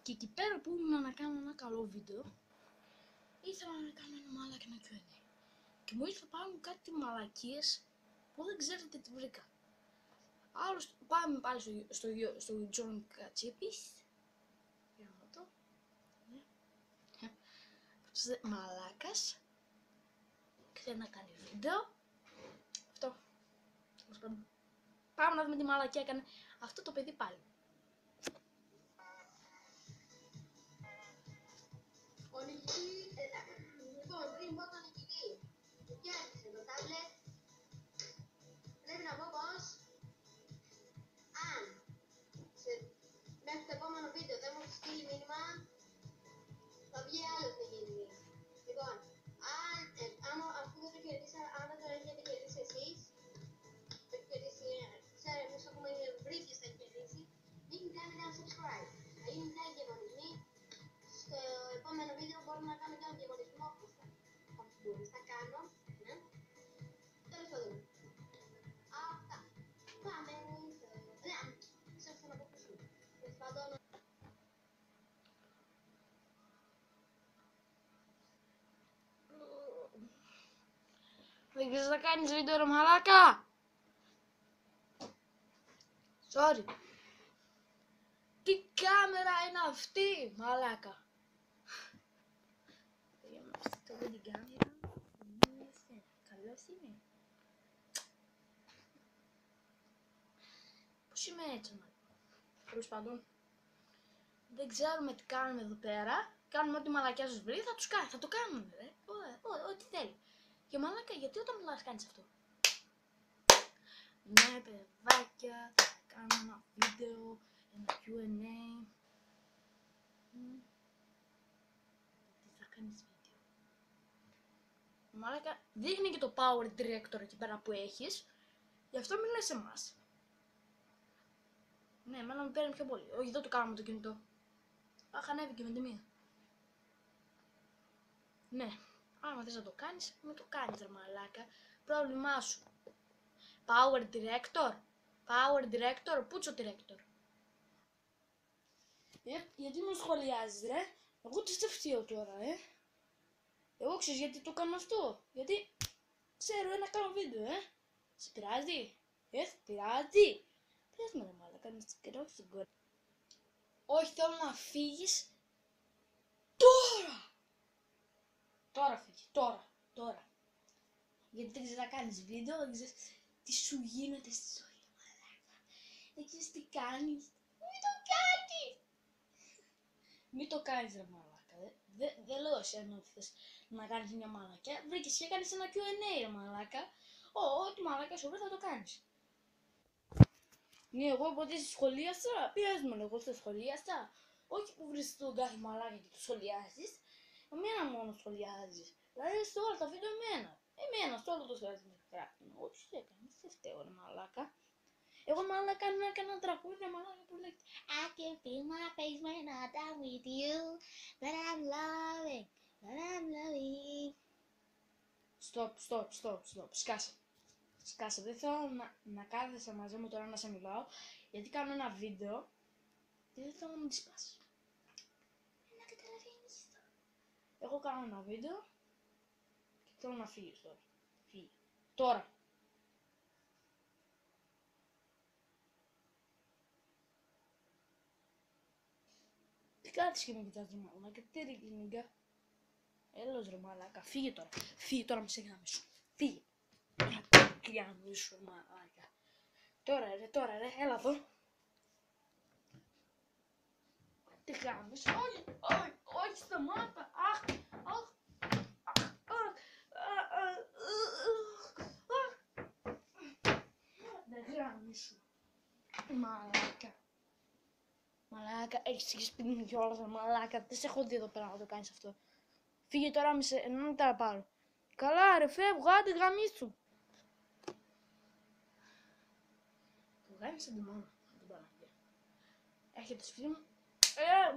Και εκεί πέρα που ήμουν να κάνω ένα καλό βίντεο, ήθελα να κάνω ένα μαλάκα ένα Q&A. Και μου ήρθε πάνω κάτι μαλακίες που δεν ξέρετε τι βρήκα. Άλλος, πάμε πάλι στο John Κατσίπης. Για να δω. Μαλάκας. Και θέλει να κάνει βίντεο. Αυτό. Πάμε να δούμε τι μαλακία έκανε αυτό το παιδί πάλι. Ο νικητή, λοιπόν, πριν πω τον νικητή που κέρδισε το τάμπλετ, πρέπει να πω πως αν μέχρι το επόμενο βίντεο δεν μου έχει στείλει μήνυμα, θα βγει άλλος νικητής. Λοιπόν, αφού δεν το κερδίσα, αν δεν το έχετε κερδίσει εσείς, το έχει κερδίσει, ξέρω, εμείς έχουμε βρει ποιος θα έχει κερδίσει, μην κάνετε ένα subscribe. Θα γίνουν και άλλοι διαγωνισμοί. Στο επόμενο βίντεο μπορούμε να κάνουμε και ένα διαγωνισμό. Θα κάνω. Ναι. Τέλος πάντων. Αυτά. Πάμε. Ναι, ξέρω να αποκτήσουμε. Τέλος πάντων. Δεν ξέρεις να κάνεις βίντεο ρε μαλάκα. Sorry. Τι κάμερα είναι αυτή, μαλάκα. Αυτό δεν την κάμερα. Καλώς είμαι. Πώς είμαι έτσι, μαλάκα. Τέλος πάντων. Δεν ξέρουμε τι κάνουμε εδώ πέρα. Κάνουμε ό,τι μαλακιά σας βρει, θα το κάνουμε, ρε. Ό,τι θέλει. Και μαλάκα, γιατί όταν μιλάς κάνεις αυτό. Ναι, παιδάκια, θα κάνω ένα βίντεο, ένα Q&A. Τι θα κάνεις βίντεο. Μαλάκα, δείχνει και το Power Director εκεί πέρα που έχεις. Γι' αυτό μιλάς σε εμάς. Ναι, εμένα με παίρνει πιο πολύ. Όχι, δεν το κάνω με το κινητό. Αχ, ανέβηκε με τη μία. Ναι, άμα θες να το κάνεις, μην το κάνεις ρε μαλάκα. Πρόβλημά σου. Power Director. Power Director, πούτσο Director. Γιατί μου σχολιάζεις ρε. Εγώ τι φταίω τώρα Εγώ ξέρεις γιατί το κάνω αυτό. Γιατί ξέρω να κάνω βίντεο Σε πειράζει. Σε πειράζει. Πες με ρε μαλάκα, να σκερώσει την κόρη. Όχι, θέλω να φύγεις τώρα. Τώρα φύγει, τώρα. Γιατί δεν ξέρεις να κάνεις βίντεο, δεν ξέρεις τι σου γίνεται στη ζωή, μαλάκα. Δεν ξέρεις τι κάνεις. Μην το κάνεις. Μην το κάνεις ρε μαλάκα. Δεν λέω εσένα ότι θες να κάνεις μια μαλακιά. Βρήκες και έκανες ένα Q&A ρε μαλάκα. Ό,τι μαλάκα σου βρει θα το κάνεις. Ναι, εγώ ποτέ σχολίασα, πες μου εγώ σε σχολίασα. Όχι που βρεις τον κάθε μαλάκα και το σχολιάζεις. Εμένα μόνο σχολιάζεις. Δηλαδή σε όλα τα βίντεο εμένα σε όλο το σχολιάζεις με γράφει. Ό,τι σου έκανες, σε φταίω ρε μαλάκα. Εγώ μαλάκα έκανα ένα τραγούδι μαλάκα που λέγεται I can feel my face when I'm down with you. That I'm loving, that I'm loving. Stop, σκάσε. Δεν θέλω να κάθεσαι μαζί μου τώρα να σε μιλάω. Γιατί κάνω ένα βίντεο και δεν θέλω να μου τη σπάσεις. Να καταλαβαίνεις. Εγώ κάνω ένα βίντεο και θέλω να φύγεις τώρα. Φύγει. Τώρα. Τι κάθεσαι και με κοιτάς ρε μαλάκα, τι ρε κλινικά. Έλος ρε μαλάκα, φύγε τώρα με σε γάμισου. Φύγε. Γάμισου ρε μαλάκα. Τώρα ρε, έλα εδώ. Τι γάμισου, όχι σταμάτα, δεν γάμισου. Μαλάκα, έχεις και σπίτι μου κιόλας, μαλάκα. Δεν σε έχω δει εδώ πέρα να το κάνεις αυτό. Φύγε τώρα με σε έναν ταραπάρο. Καλά ρε, φεύγω, άντε γαμίσου. Το γάμισε την μάνα, την Παναγία. Έρχεται σπίτι μου.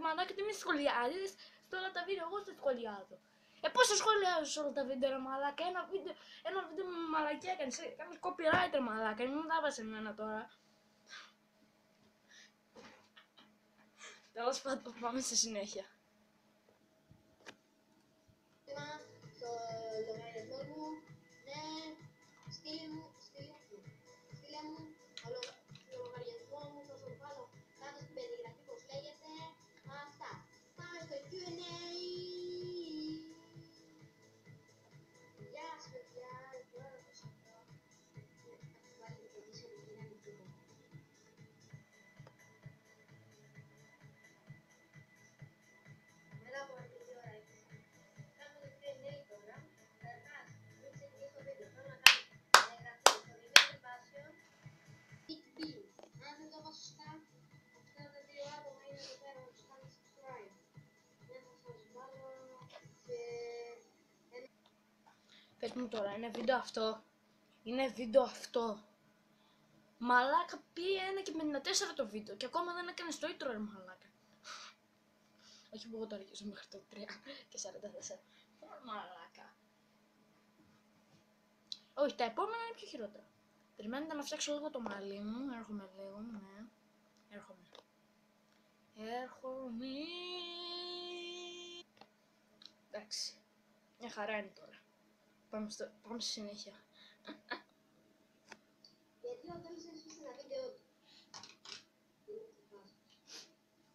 Μαλάκα, τι με σχολιάζεις. Σε όλα τα βίντεο εγώ σε σχολιάζω. Πώς σε σχολιάζω σε όλα τα βίντεο ρε μαλάκα. Ένα βίντεο με μαλακία έκανες copyright ρε μαλάκα. Μην τα βάζεις εμένα τώρα. Τέλος πάντων, πάμε στη συνέχεια. Στο λογαριασμό μου, ναι, στείλε μου το λογαριασμό μου, θα σου βάλω κάτω στην περιγραφή πώς λέγεται. Αυτά. Πάμε στο Q&A. Γεια σας παιδιά, τώρα το σαφρό. Θα βάλει το πίσω μου και να μην φύγω. Μετά από αυτή τη ώρα έχεις. Κάνουμε το Q&A τώρα. Καταρχάς, μην ξεκινήσεις το βίντεο. Θέλω να κάνεις εγγραφή στο Remember Passion. Big B. Αν δεν το είπα σωστά, αυτά τα δύο άτομα είναι εδώ πέρα να τους κάνεις subscribe. Ναι, θα σας βάλω και... Πες μου τώρα, είναι βίντεο αυτό. Είναι βίντεο αυτό. Μαλάκα πήγε 1:54 το βίντεο και ακόμα δεν έκανε το intro, ρε μαλάκα. Όχι που εγώ το αρχίζω μέχρι το 3:44. Μαλάκα. Όχι, τα επόμενα είναι πιο χειρότερα. Περιμένετε να φτιάξω λίγο το μαλλί μου. Έρχομαι λίγο, ναι. Έρχομαι. Εντάξει. Μια χαρά είναι τώρα. Πάμε στη συνέχεια. Γιατί ο Τόλης έσβησε ένα βίντεο του.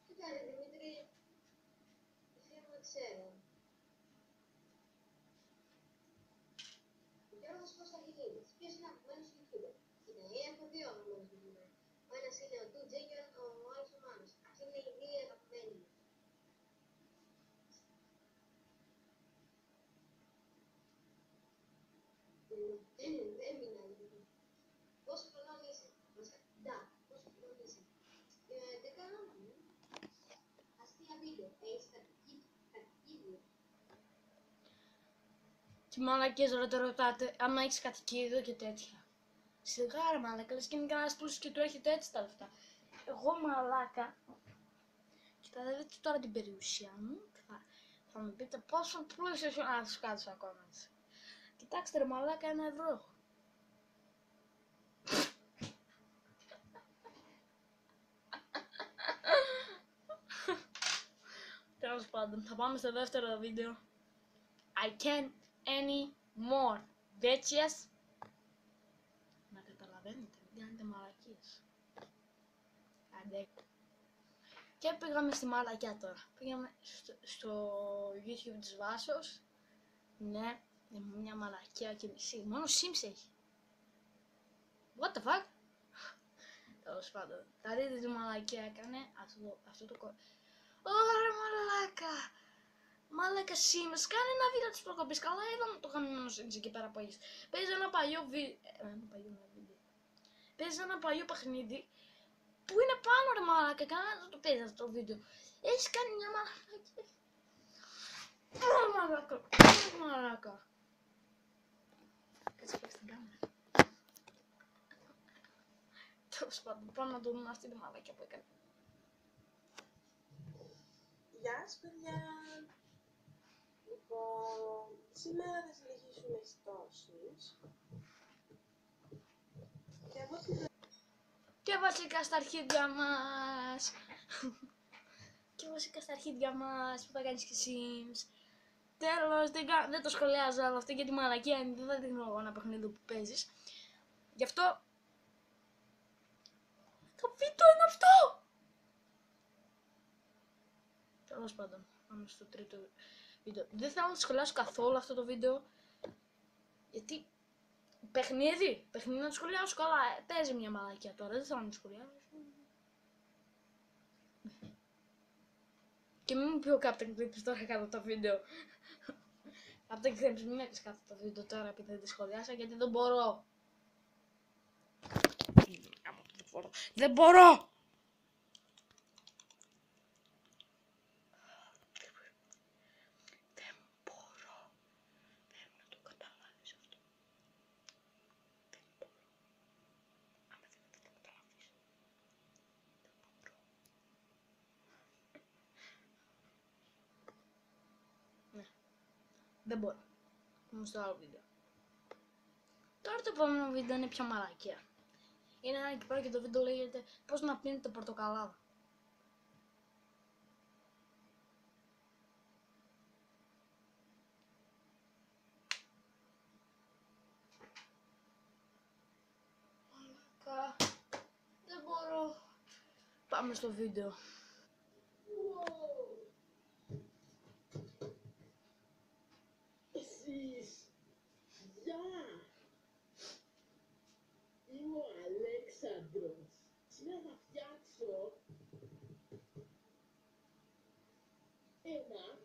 Τι κάνει Δημήτρη, θέλω να ξέρω. Ο Γιώργος Κώστα Γιλίνης, ποιος είναι αγαπημένος YouTuber? Είναι έχω δύο αγαπημένους YouTuber. Ο ένας είναι ο Τούτζε και ο άλλος ο Μάνος. Αυτοί είναι οι δύο αγαπημένοι μου. Δεν μιλάει. Πόσο χρονών είσαι? Ντά, πόσο χρονών είσαι? 11. Αστεία βίντεο. Έχεις κατοικίδιο. Τι μαλακίες τώρα το ρωτάτε, άμα έχεις κατοικίδιο και τέτοια. Σιγά ρε μαλάκα, λες και είναι κανένας πλούσιος και του έρχεται έτσι τα λεφτά. Εγώ μαλάκα. Κοίτα, δεν δείτε τώρα την περιουσία μου. Θα μου πείτε πόσο πλούσιος είναι να τους κάτω ακόμα έτσι. Κοιτάξτε ρε μαλάκα, 1 ευρώ. Τέλος πάντων, θα πάμε στο δεύτερο βίντεο. I can't anymore, bitches. Να καταλαβαίνετε, μην κάνετε μαλακίες. Άντε. Και πήγαμε στη μαλακιά τώρα. Πήγαμε στο YouTube της Βάσος. Ναι, είναι μια μαλακιά και μισή. Μόνο Sims έχει. What the fuck? Τέλος πάντων, θα δείτε τι μαλακιά έκανε αυτό το κο... Ωρα μαλάκα! Μαλάκα Sims, κάνε ένα βίντεο της προκοπής. Καλά είδαμε το γαμμένο Sims εκεί πέρα που έχεις. Παίζει ένα παλιό βίντεο. Παίζει ένα παλιό παιχνίδι που είναι πάνω ρε μαλάκα. Κανένα δεν το παίζει αυτό το βίντεο. Έχεις κάνει μια μαλακιά. Μαλάκα. Κάτσε πέφτει την κάμερα. Τέλος πάντων, πάμε να δούμε αυτή τη μαλακιά που έκανε. Γεια σας παιδιά! Λοιπόν, σήμερα θα συνεχίσουμε στο Sims. Και βασικά στα αρχίδια μας. Και βασικά στα αρχίδια μας που θα κάνεις και Sims. Τέλος, δεν το σχολιάζω άλλο αυτό γιατί μαλακία είναι. Δεν θα δείχνω εγώ ένα παιχνίδι που παίζεις. Γι' αυτό το βίντεο είναι αυτό. Τέλος πάντων, πάμε στο τρίτο βίντεο. Δεν θέλω να το σχολιάσω καθόλου αυτό το βίντεο. Γιατί παιχνίδι να το σχολιάσω καλά. Παίζει μια μαλακία τώρα, δεν θέλω να το σχολιάσω. Και μην μου πει ο Captain Clips τώρα κάτω το βίντεο. Captain Clips μην έκανες κάτω το βίντεο τώρα επειδή δεν τη σχολιάσα γιατί δεν μπορώ. Δεν μπορώ! Δεν μπορώ. Πάμε στο άλλο βίντεο. Τώρα το επόμενο βίντεο είναι πιο μαλακία. Είναι ένα εκεί πέρα και το βίντεο λέγεται πώς να πίνετε πορτοκαλάδα. Πάμε στο βίντεο. Εσείς, γεια! Είμαι ο Αλέξανδρος. Σήμερα θα φτιάξω ένα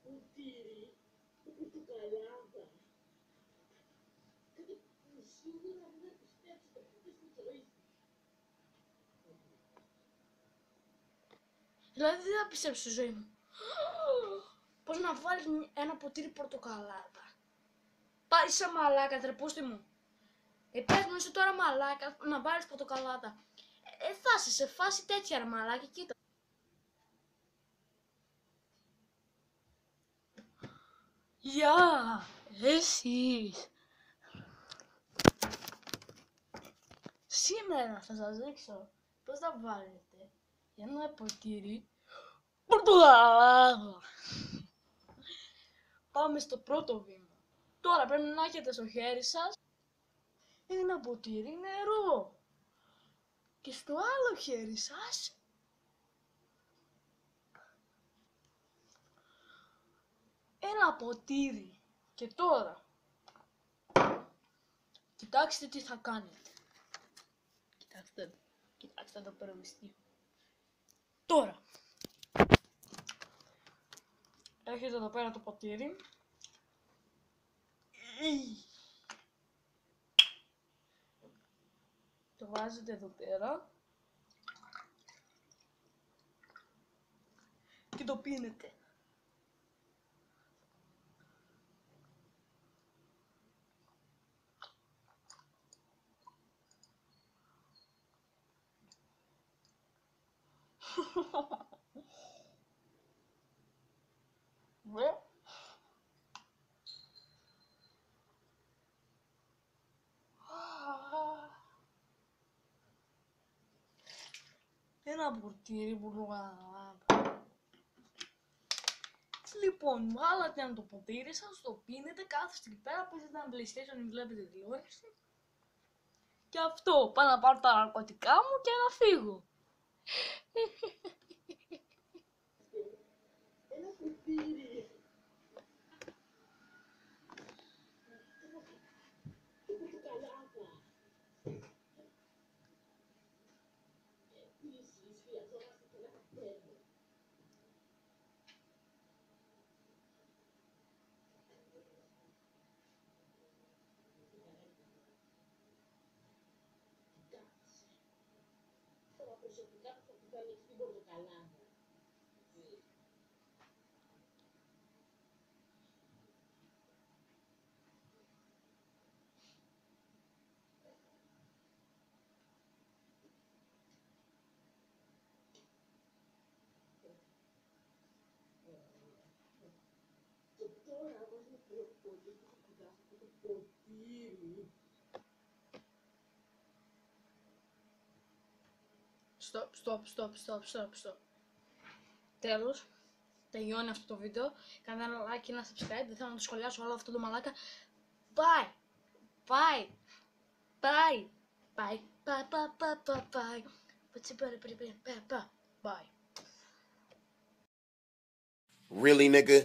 ποτήρι με πορτοκαλάδα. Κάτι που σίγουρα δεν θα πιστέψετε ποτέ στη ζωή σας. Δηλαδή δεν θα πιστέψω στη ζωή μου. Πώς να βάλεις ένα ποτήρι πορτοκαλάδα. Πάει σαν μαλάκα, τρεπούστη μου. Πες μου είσαι τώρα μαλάκα να βάλεις πορτοκαλάδα. Θα είσαι σε φάση τέτοια ρε μαλάκα, κοίτα. Γεια, εσείς. Σήμερα θα σας δείξω πώς θα βάλετε ένα ποτήρι πορτοκαλάδα. Πάμε στο πρώτο βήμα. Τώρα πρέπει να έχετε στο χέρι σας ένα ποτήρι νερό. Και στο άλλο χέρι σας ένα ποτήρι. Και τώρα κοιτάξτε τι θα κάνετε. Κοιτάξτε το περιοριστή. Τώρα έχετε εδώ πέρα το ποτήρι. Το βάζετε εδώ πέρα και το πίνετε. Ένα ποτήρι πορτοκαλάδα. Λοιπόν, βάλατε ένα το ποτήρι σας, το πίνετε, κάθεστε εκεί πέρα, παίζετε ένα PlayStation ή βλέπετε τηλεόραση. Και αυτό, πάω να πάρω τα ναρκωτικά μου και να φύγω. Ένα ποτήρι. Πορτοκαλάδα. Επίσης, χρειαζόμαστε και ένα καπέλο. Κοιτάξτε. Τώρα προσωπικά θα την κάνω στην πορτοκαλάδα. Και τώρα βάζουμε πολύ κουτά αυτό το ποτήρι. Stop. Τέλος, τελειώνει αυτό το βίντεο. Κάνε ένα like και ένα subscribe, δεν θέλω να το σχολιάσω όλο αυτό το μαλάκα. Bye. Bye. Really, nigga?